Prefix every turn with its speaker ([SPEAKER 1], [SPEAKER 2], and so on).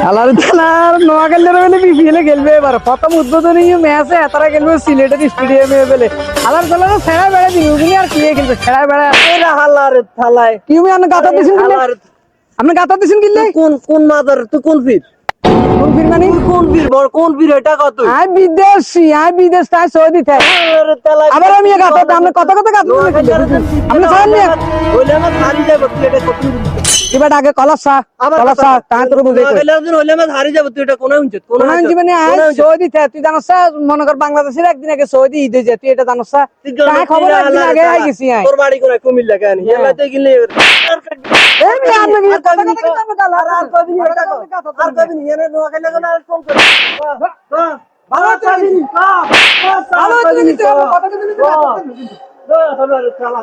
[SPEAKER 1] আলার খেলার নোয়াখালীর মানে বিপিএলে খেলবে এবার প্রথম উদ্বোধনী ম্যাচে তারা খেলবে সিলেটের স্টেডিয়ামে বেলে আলার খেলার ছেড়া বেড়া দিবি উনি আর কি খেলবে ছেড়া বেড়া
[SPEAKER 2] হালার থালায়
[SPEAKER 1] কি আপনি গাতা দিছেন কিনলে আপনি গাতা দিছেন কিনলে
[SPEAKER 2] কোন কোন মাদার তুই কোন ফির
[SPEAKER 1] কোন ফির মানে
[SPEAKER 2] কোন ফির বড় কোন ফির এটা কত
[SPEAKER 1] আই বিদেশি আই বিদেশ তাই সৌদি থাকে আবার আমি গাতা আপনি কত কত গাতা আপনি জানেন না
[SPEAKER 2] হইলে না হারি যাবে তুই এটা কত
[SPEAKER 1] এবার আগে কলাসা তাই তোর বুঝে
[SPEAKER 2] হইলে না হারি যাবে তুই এটা কোন হুঁচে কোন
[SPEAKER 1] কোন জীবনে আই সৌদি থাকে তুই জানোস মনে কর বাংলাদেশের একদিন আগে সৌদি ঈদে যায় তুই এটা জানোস তাই খবর একদিন আগে আই গেছি আই
[SPEAKER 2] তোর বাড়ি কোন কুমিল্লা কেন হেলাতে গেলে
[SPEAKER 1] এই মি আপনি কত কত কথা গালা
[SPEAKER 2] আর কবি নি এটা আর কবি নি এনে নোয়াখালী গেলে আর ফোন করে ভালো চাবি নি
[SPEAKER 1] ভালো তুমি তো কত কত দিতে
[SPEAKER 2] হালা